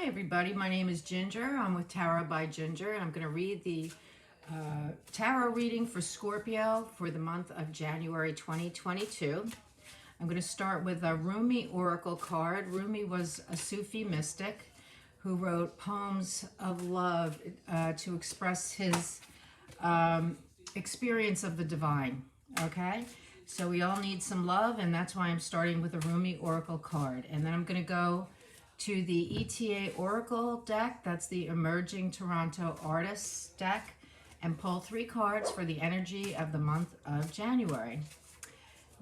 Hi everybody, my name is Ginger. I'm with Tarot by Ginger, and I'm going to read the tarot reading for Scorpio for the month of January 2022. I'm going to start with a Rumi Oracle card. Rumi was a Sufi mystic who wrote poems of love to express his experience of the divine, okay? So we all need some love, and that's why I'm starting with a Rumi Oracle card. And then I'm going to go to the ETA Oracle deck, that's the Emerging Toronto Artists deck, and pull 3 cards for the energy of the month of January.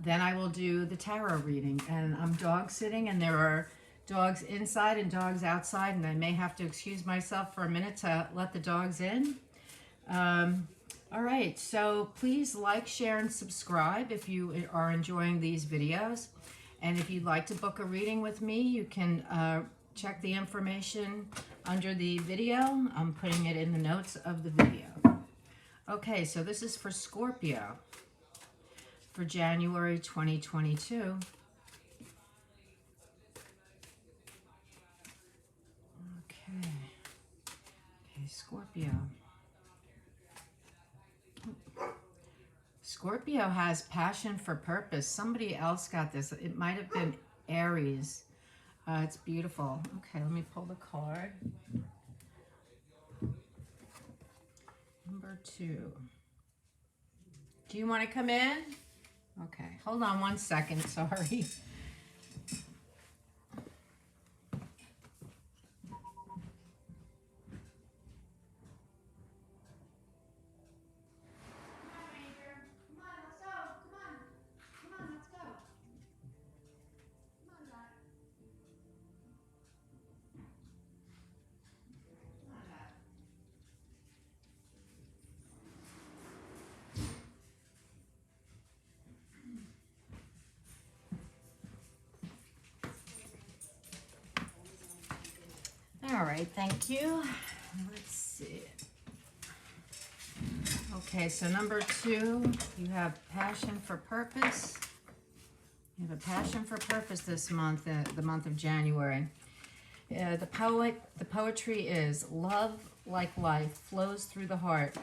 Then I will do the tarot reading, and I'm dog sitting, and there are dogs inside and dogs outside, and I may have to excuse myself for a minute to let the dogs in. All right, so please like, share, and subscribe if you are enjoying these videos. And if you'd like to book a reading with me, you can check the information under the video. I'm putting it in the notes of the video. Okay, so this is for Scorpio for January 2022. Okay, Scorpio. Scorpio has passion for purpose. Somebody else got this. It might have been Aries. It's beautiful. Okay, let me pull the card. Number 2. Do you want to come in? Okay, hold on one second. Sorry. All right, thank you. Let's see. Okay, so number 2, you have passion for purpose. You have a passion for purpose this month, the month of January. The poetry is, love like life flows through the heart.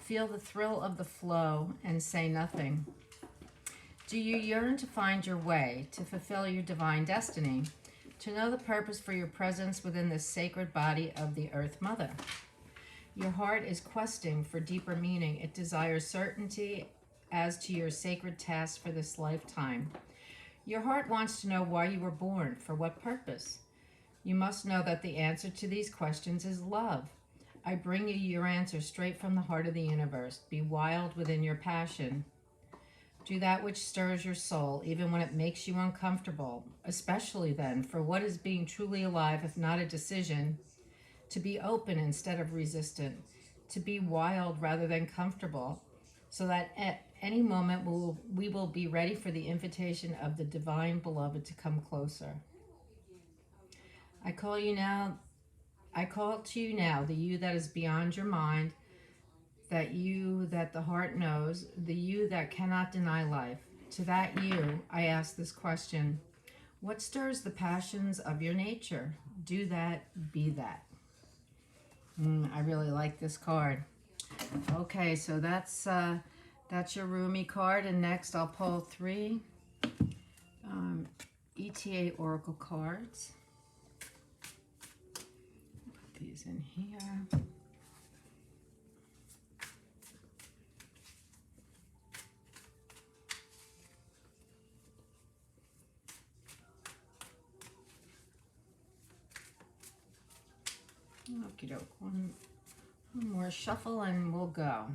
Feel the thrill of the flow and say nothing. Do you yearn to find your way, to fulfill your divine destiny, to know the purpose for your presence within the sacred body of the Earth Mother? Your heart is questing for deeper meaning. It desires certainty as to your sacred task for this lifetime. Your heart wants to know why you were born, for what purpose. You must know that the answer to these questions is love. I bring you your answer straight from the heart of the universe. Be wild within your passion. Do that which stirs your soul, even when it makes you uncomfortable, especially then, for what is being truly alive if not a decision? To be open instead of resistant, to be wild rather than comfortable, so that at any moment we will be ready for the invitation of the divine beloved to come closer. I call to you now, the you that is beyond your mind, that you that the heart knows, the you that cannot deny life. To that you, I ask this question: what stirs the passions of your nature? Do that, be that. I really like this card. Okay, so that's your Rumi card, and next I'll pull 3 ETA Oracle cards. Put these in here. Okie doke. One more shuffle and we'll go.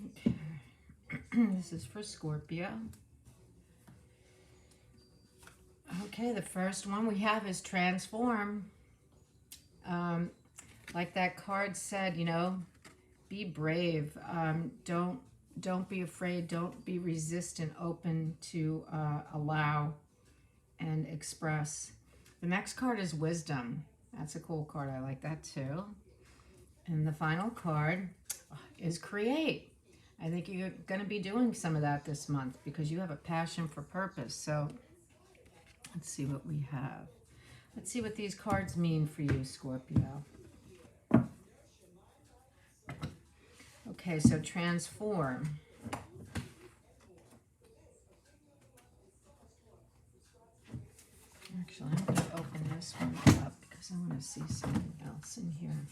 Okay. This is for Scorpio. Okay, the first one we have is transform. Like that card said, you know, be brave. Don't be afraid. Don't be resistant. Open to allow and express. The next card is wisdom. That's a cool card. I like that too. And the final card is create. I think you're going to be doing some of that this month because you have a passion for purpose. So let's see what we have. Let's see what these cards mean for you, Scorpio. Okay, so transform. Actually, I'm going to open this one up because I want to see something else in here.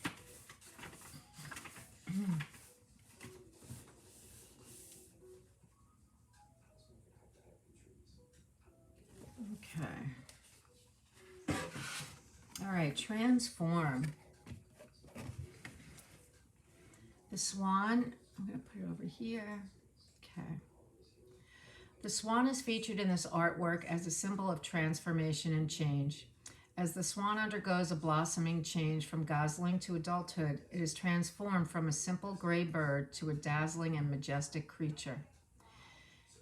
Okay. All right, transform. The swan, I'm going to put it over here. Okay. The swan is featured in this artwork as a symbol of transformation and change. As the swan undergoes a blossoming change from gosling to adulthood, it is transformed from a simple gray bird to a dazzling and majestic creature.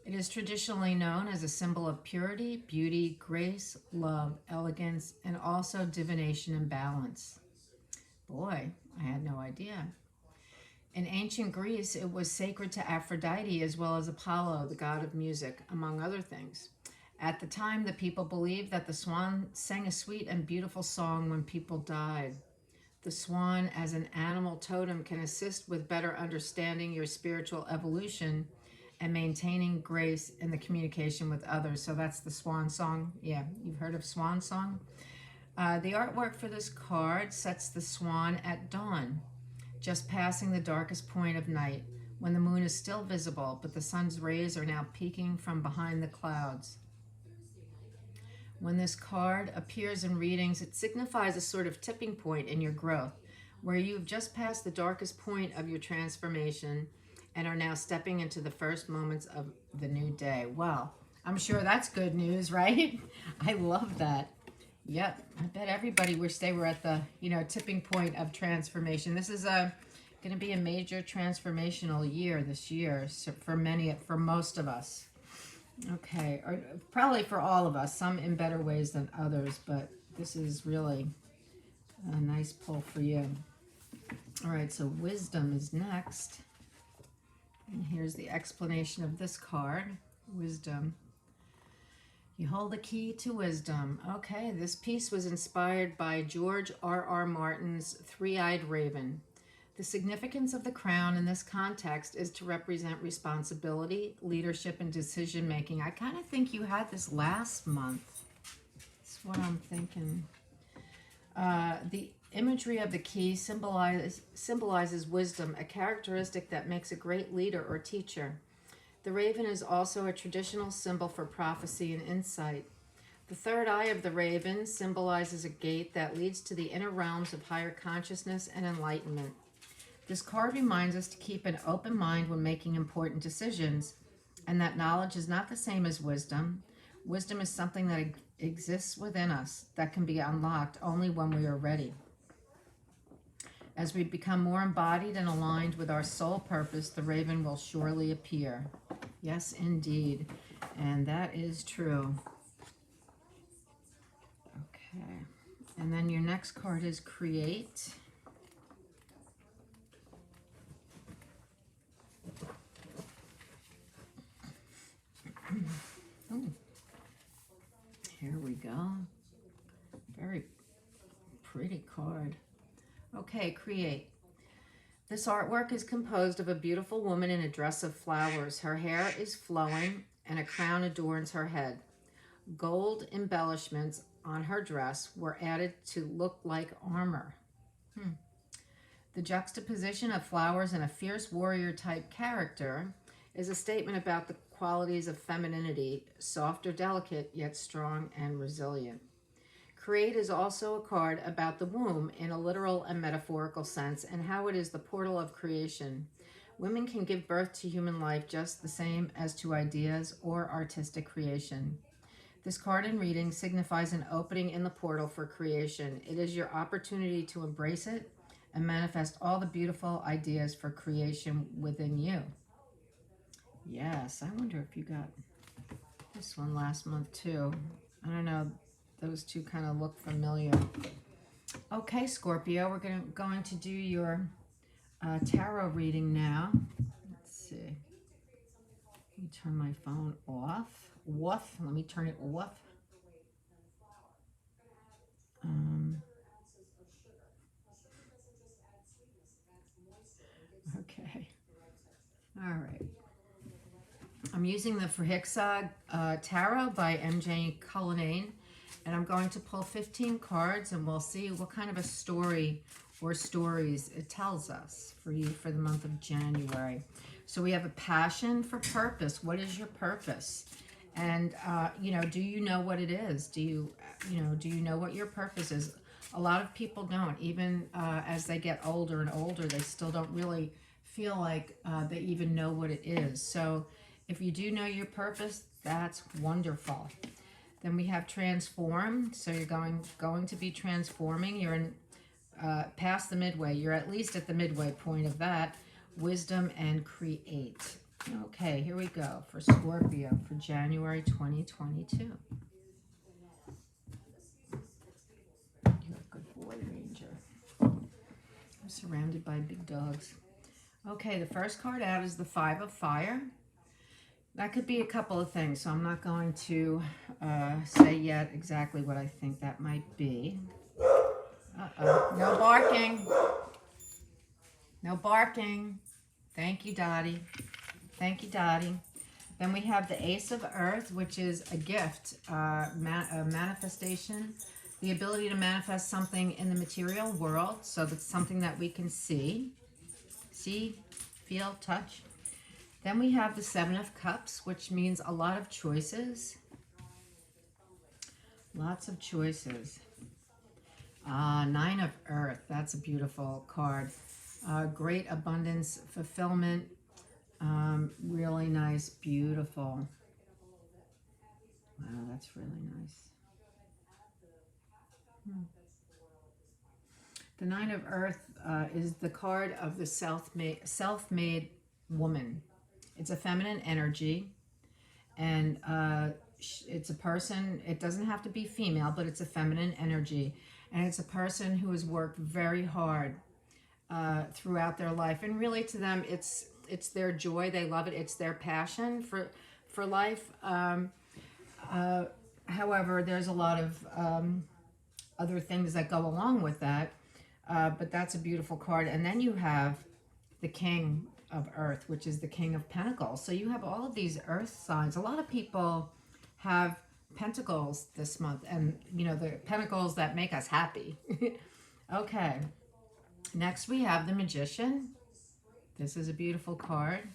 It is traditionally known as a symbol of purity, beauty, grace, love, elegance, and also divination and balance. Boy, I had no idea. In ancient Greece, it was sacred to Aphrodite as well as Apollo, the god of music, among other things. At the time, the people believed that the swan sang a sweet and beautiful song when people died. The swan, as an animal totem, can assist with better understanding your spiritual evolution and maintaining grace in the communication with others. So that's the swan song. Yeah, you've heard of swan song? The artwork for this card sets the swan at dawn, just passing the darkest point of night, when the moon is still visible, but the sun's rays are now peeking from behind the clouds. When this card appears in readings, it signifies a sort of tipping point in your growth, where you've just passed the darkest point of your transformation and are now stepping into the first moments of the new day. Well, I'm sure that's good news, right? I love that. Yep, I bet everybody wished they were at the, tipping point of transformation. This is going to be a major transformational year this year, so for most of us. Okay, or probably for all of us, some in better ways than others, but this is really a nice pull for you. All right, so wisdom is next. And here's the explanation of this card, wisdom. You hold the key to wisdom. Okay, this piece was inspired by George R.R. Martin's Three-Eyed Raven. The significance of the crown in this context is to represent responsibility, leadership, and decision-making. I kind of think you had this last month. That's what I'm thinking. The imagery of the key symbolizes wisdom, a characteristic that makes a great leader or teacher. The raven is also a traditional symbol for prophecy and insight. The third eye of the raven symbolizes a gate that leads to the inner realms of higher consciousness and enlightenment. This card reminds us to keep an open mind when making important decisions, and that knowledge is not the same as wisdom. Wisdom is something that exists within us that can be unlocked only when we are ready. As we become more embodied and aligned with our soul purpose, the raven will surely appear. Yes, indeed. And that is true. Okay. And then your next card is create. Oh, here we go. Very pretty card. Okay, create. This artwork is composed of a beautiful woman in a dress of flowers. Her hair is flowing and a crown adorns her head. Gold embellishments on her dress were added to look like armor. The juxtaposition of flowers and a fierce warrior type character is a statement about the qualities of femininity, soft or delicate, yet strong and resilient. Create is also a card about the womb in a literal and metaphorical sense and how it is the portal of creation. Women can give birth to human life just the same as to ideas or artistic creation. This card in reading signifies an opening in the portal for creation. It is your opportunity to embrace it and manifest all the beautiful ideas for creation within you. Yes, I wonder if you got this one last month too. I don't know, those two kind of look familiar. Okay, Scorpio, we're going to do your tarot reading now. Let's see. Let me turn my phone off. Let me turn it off. Okay. All right. I'm using the Frihixag Tarot by MJ Cullinane, and I'm going to pull 15 cards, and we'll see what kind of a story or stories it tells us for you for the month of January. So we have a passion for purpose. What is your purpose? And, do you know what it is? Do you know what your purpose is? A lot of people don't. Even as they get older and older, they still don't really feel like they even know what it is. So if you do know your purpose, that's wonderful. Then we have transform. So you're going to be transforming. You're in past the midway. You're at least at the midway point of that. Wisdom and create. Okay, here we go for Scorpio for January 2022. You're a good boy, Ranger. I'm surrounded by big dogs. Okay, the first card out is the Five of Fire. That could be a couple of things, so I'm not going to say yet exactly what I think that might be. Uh-oh, no barking. No barking. Thank you, Dottie. Thank you, Dottie. Then we have the Ace of Earth, which is a gift, a manifestation, the ability to manifest something in the material world. So that's something that we can see, feel, touch. Then we have the Seven of Cups, which means a lot of choices. Lots of choices. Nine of Earth, that's a beautiful card. Great abundance, fulfillment, really nice, beautiful. Wow, that's really nice. The Nine of Earth is the card of the self-made woman. It's a feminine energy, and it's a person. It doesn't have to be female, but it's a feminine energy, and it's a person who has worked very hard throughout their life, and really to them it's their joy. They love it. It's their passion for life. However, there's a lot of other things that go along with that, but that's a beautiful card. And then you have the King of Earth, which is the King of Pentacles. So you have all of these earth signs. A lot of people have pentacles this month, and the pentacles that make us happy. Okay. Next, we have the Magician. This is a beautiful card.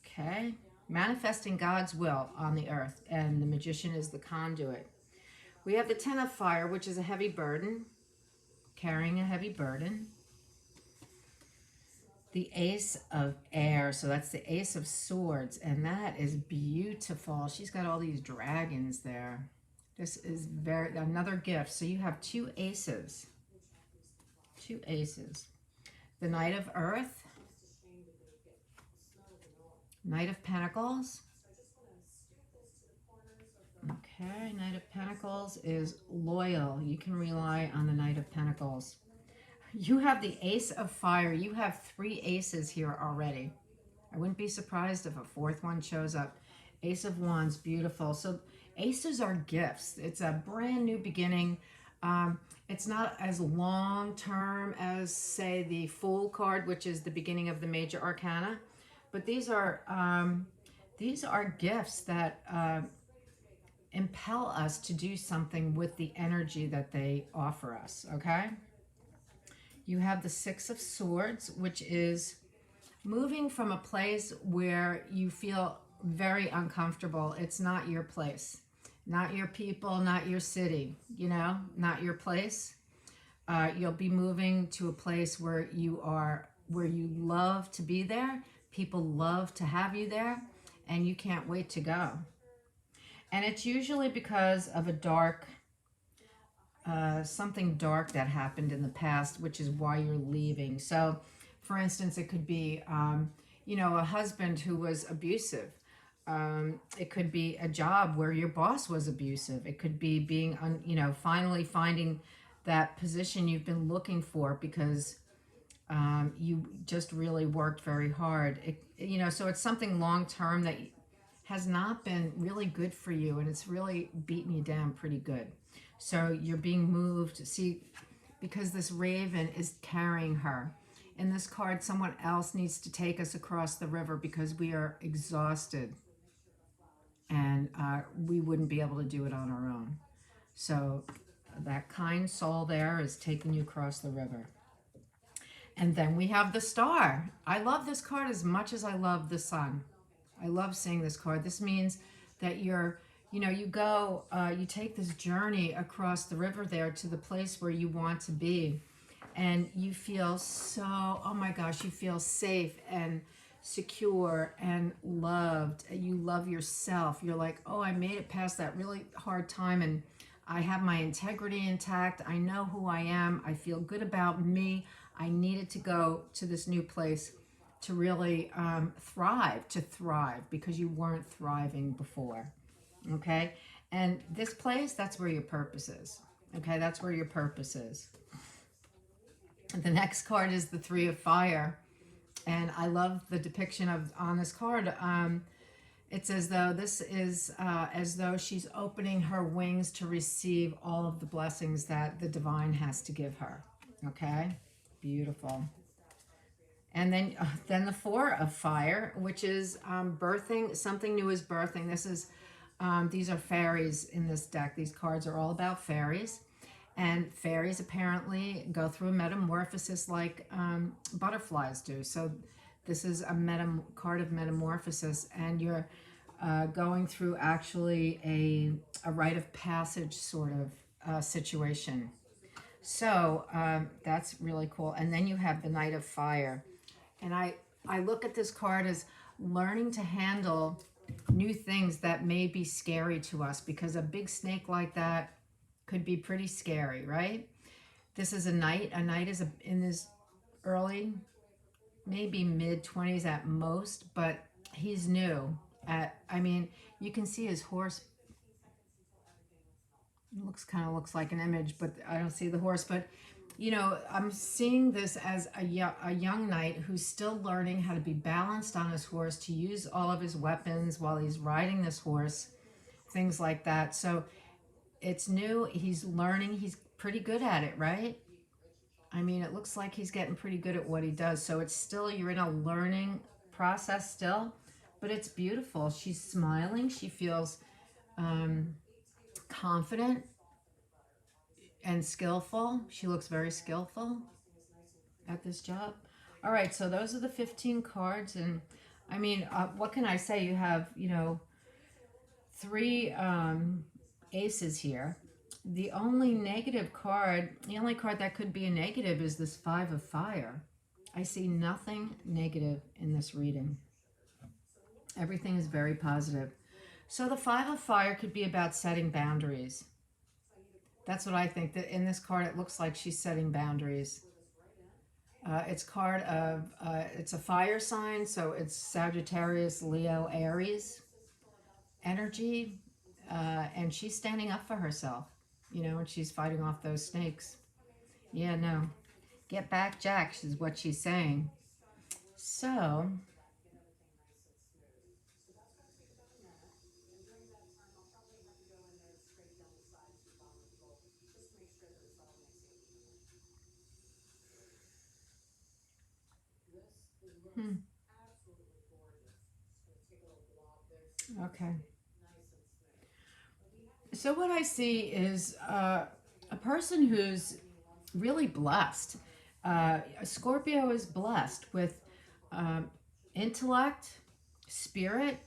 Okay. Manifesting God's will on the earth, and the Magician is the conduit. We have the Ten of Fire, which is a heavy burden, carrying a heavy burden. The Ace of Air, so that's the Ace of Swords, and that is beautiful. She's got all these dragons there. This is another gift. So you have two aces. Two aces. The Knight of Earth. Knight of Pentacles. Okay, Knight of Pentacles is loyal. You can rely on the Knight of Pentacles. You have the Ace of Fire. You have three aces here already. I wouldn't be surprised if a fourth one shows up. Ace of Wands, beautiful. So aces are gifts. It's a brand new beginning. It's not as long term as, say, the Fool card, which is the beginning of the major arcana. But these are gifts that impel us to do something with the energy that they offer us, okay? You have the Six of Swords, which is moving from a place where you feel very uncomfortable. It's not your place, not your people, not your city, not your place. You'll be moving to a place where you love to be there. People love to have you there, and you can't wait to go. And it's usually because of a dark, something dark that happened in the past, which is why you're leaving. So, for instance, it could be, a husband who was abusive. It could be a job where your boss was abusive. It could be being, finally finding that position you've been looking for because You just really worked very hard. So it's something long term that has not been really good for you, and it's really beaten you down pretty good. So you're being moved. See, because this raven is carrying her. In this card, someone else needs to take us across the river because we are exhausted, and we wouldn't be able to do it on our own. So that kind soul there is taking you across the river. And then we have the star. I love this card as much as I love the sun. I love seeing this card. This means that you take this journey across the river there to the place where you want to be. And you feel so, oh my gosh, you feel safe and secure and loved. You love yourself. You're like, oh, I made it past that really hard time, and I have my integrity intact. I know who I am. I feel good about me. I needed to go to this new place to really thrive because you weren't thriving before. Okay? And this place, that's where your purpose is. Okay? That's where your purpose is. The next card is the Three of Fire. And I love the depiction on this card. It's as though she's opening her wings to receive all of the blessings that the divine has to give her. Okay? Beautiful. And then the Four of Fire, which is birthing. Something new is birthing. These are fairies in this deck. These cards are all about fairies. And fairies apparently go through a metamorphosis like butterflies do. So this is a card of metamorphosis, and you're going through actually a rite of passage sort of situation. So that's really cool. And then you have the Knight of Fire. And I look at this card as learning to handle new things that may be scary to us, because a big snake like that could be pretty scary, right? This is a knight. A knight is in his early, maybe mid-20s at most, but he's new. You can see his horse. Kind of looks like an image, but I don't see the horse. But I'm seeing this as a young knight who's still learning how to be balanced on his horse, to use all of his weapons while he's riding this horse, things like that. So it's new. He's learning. He's pretty good at it, right? It looks like he's getting pretty good at what he does. So it's still, you're in a learning process still, but it's beautiful. She's smiling. She feels confident and skillful. She looks very skillful at this job. All right, so those are the 15 cards. And what can I say? You have, three aces here. The only card that could be a negative is this Five of Fire. I see nothing negative in this reading. Everything is very positive. So the Five of Fire could be about setting boundaries. That's what I think. That in this card, it looks like she's setting boundaries. It's a fire sign, so it's Sagittarius, Leo, Aries energy, and she's standing up for herself, and she's fighting off those snakes. Yeah, no. Get back, Jack, is what she's saying. So, okay. So what I see is a person who's really blessed. Scorpio is blessed with intellect, spirit,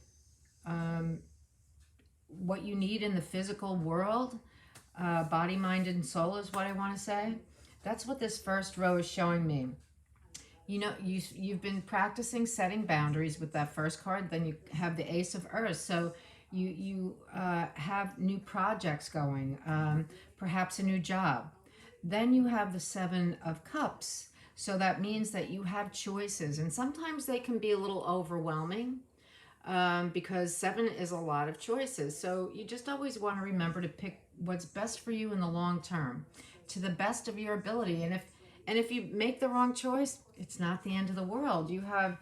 what you need in the physical world, body, mind, and soul is what I want to say. That's what this first row is showing me. You've been practicing setting boundaries with that first card. Then you have the Ace of Earth. So you have new projects going, perhaps a new job. Then you have the Seven of Cups. So that means that you have choices. And sometimes they can be a little overwhelming because 7 is a lot of choices. So you just always want to remember to pick what's best for you in the long term to the best of your ability. And And if you make the wrong choice, it's not the end of the world. You have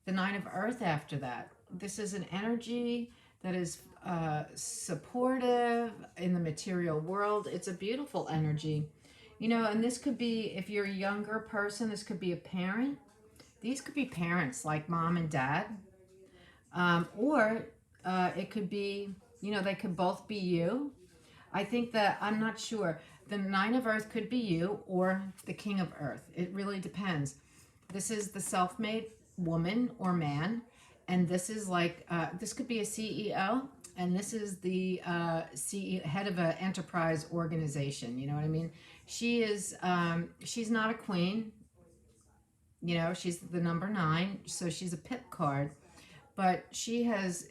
the Nine of Earth after that. This is an energy that is supportive in the material world. It's a beautiful energy. You know, and this could be, if you're a younger person, this could be a parent. These could be parents like mom and dad. Or it could be, you know, they could both be you. I think that, I'm not sure. The Nine of Earth could be you or the King of Earth. It really depends. This is the self-made woman or man. And this is like, this could be a CEO. And this is the CEO, head of an enterprise organization. You know what I mean? She is, she's not a queen. You know, she's the number 9. So she's a pip card. But she has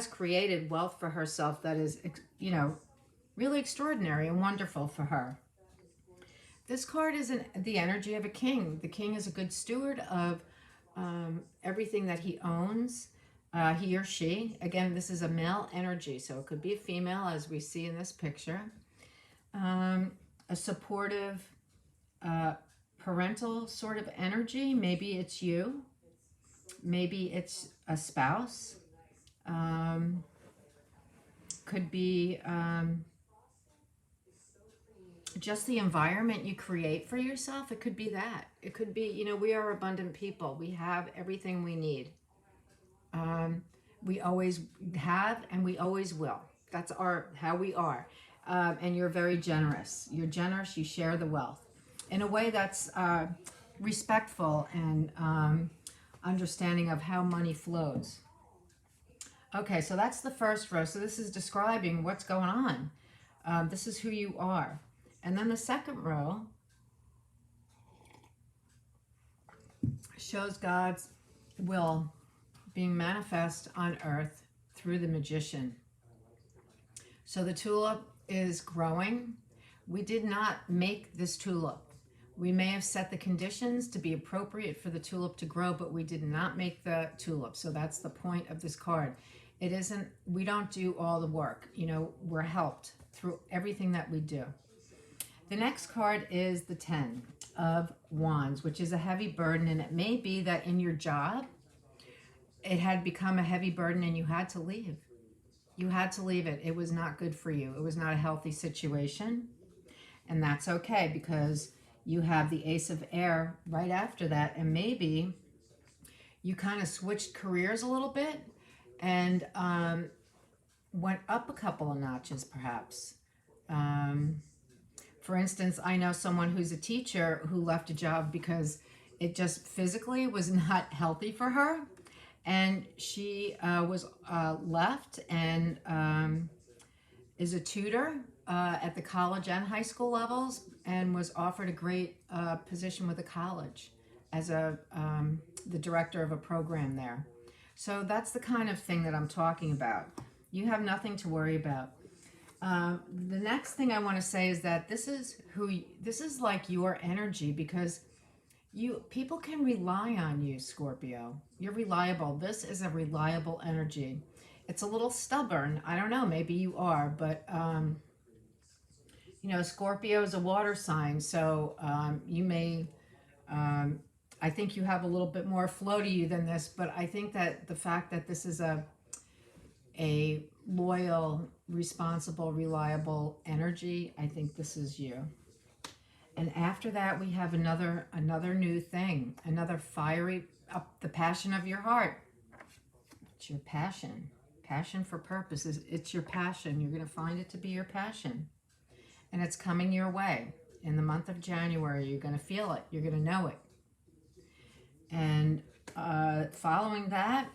created wealth for herself that is, you know, really extraordinary and wonderful for her. This card is the energy of a king. The king is a good steward of everything that he owns, he or she. Again, this is a male energy, so it could be a female, as we see in this picture. A supportive parental sort of energy. Maybe it's you. Maybe it's a spouse. Could be just the environment you create for yourself. It could be that. It could be, you know, we are abundant people. We have everything we need. We always have and we always will. That's how we are. And you're very generous. You're generous. You share the wealth in a way that's respectful and understanding of how money flows. Okay, so that's the first row. So this is describing what's going on. This is who you are. And then the second row shows God's will being manifest on earth through the magician. So the tulip is growing. We did not make this tulip. We may have set the conditions to be appropriate for the tulip to grow, but we did not make the tulip. So that's the point of this card. It isn't, we don't do all the work. You know, we're helped through everything that we do. The next card is the 10 of Wands, which is a heavy burden. And it may be that in your job, it had become a heavy burden and you had to leave. You had to leave it. It was not good for you. It was not a healthy situation. And that's okay, because you have the Ace of Air right after that. And maybe you kind of switched careers a little bit and went up a couple of notches, perhaps. For instance, I know someone who's a teacher who left a job because it just physically was not healthy for her. And she was left and is a tutor at the college and high school levels, and was offered a great position with the college as the director of a program there. So that's the kind of thing that I'm talking about. You have nothing to worry about. The next thing I want to say is that this is like your energy, because people can rely on you, Scorpio. You're reliable. This is a reliable energy. It's a little stubborn. I don't know, maybe you are, but you know, Scorpio is a water sign, so you may, I think you have a little bit more flow to you than this, but I think that the fact that this is a loyal, responsible, reliable energy, I think this is you. And after that, we have another new thing, another fiery, up the passion of your heart. It's your passion. Passion for purpose. It's your passion. You're going to find it to be your passion. And it's coming your way. In the month of January, you're going to feel it. You're going to know it. And following that,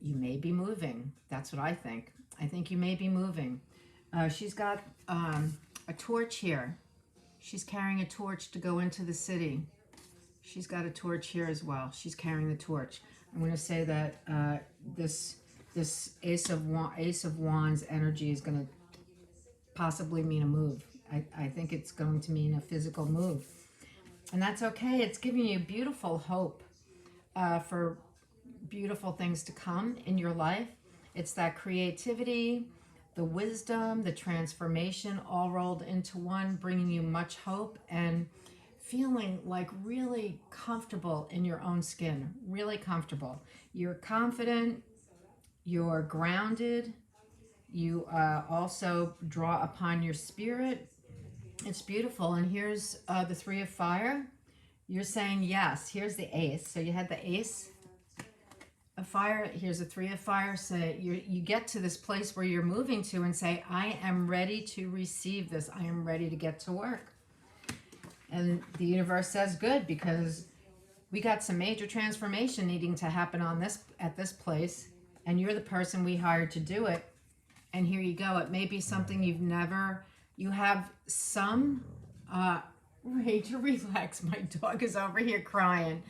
you may be moving. That's what I think. I think you may be moving. She's got a torch here. She's carrying a torch to go into the city. She's got a torch here as well. She's carrying the torch. I'm going to say that this Ace of Wands energy is going to possibly mean a move. I think it's going to mean a physical move. And that's okay. It's giving you beautiful hope for beautiful things to come in your life. It's that creativity, the wisdom, the transformation all rolled into one, bringing you much hope and feeling like really comfortable in your own skin, really comfortable. You're confident, you're grounded, you also draw upon your spirit. It's beautiful. And here's the Three of Fire. You're saying yes. Here's the Ace. So you had the Ace of Fire. Here's the Three of Fire. So you get to this place where you're moving to and say, I am ready to receive this. I am ready to get to work. And the universe says good, because we got some major transformation needing to happen at this place. And you're the person we hired to do it. And here you go. It may be something you have some, Rachel, relax. My dog is over here crying.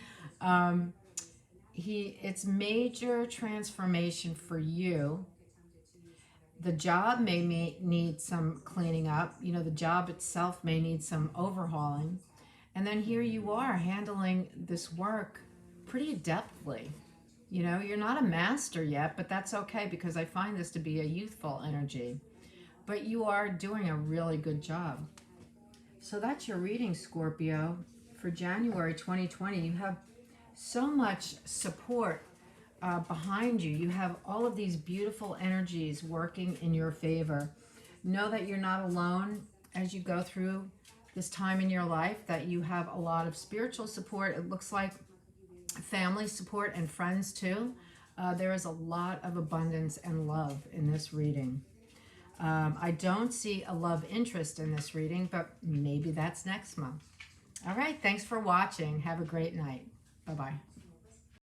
It's major transformation for you. The job may need some cleaning up. You know, the job itself may need some overhauling. And then here you are handling this work pretty adeptly. You know, you're not a master yet, but that's okay, because I find this to be a youthful energy. But you are doing a really good job. So that's your reading, Scorpio. For January 2020, you have so much support behind you. You have all of these beautiful energies working in your favor. Know that you're not alone as you go through this time in your life, that you have a lot of spiritual support. It looks like family support and friends too. There is a lot of abundance and love in this reading. I don't see a love interest in this reading, but maybe that's next month. All right, thanks for watching. Have a great night. Bye-bye.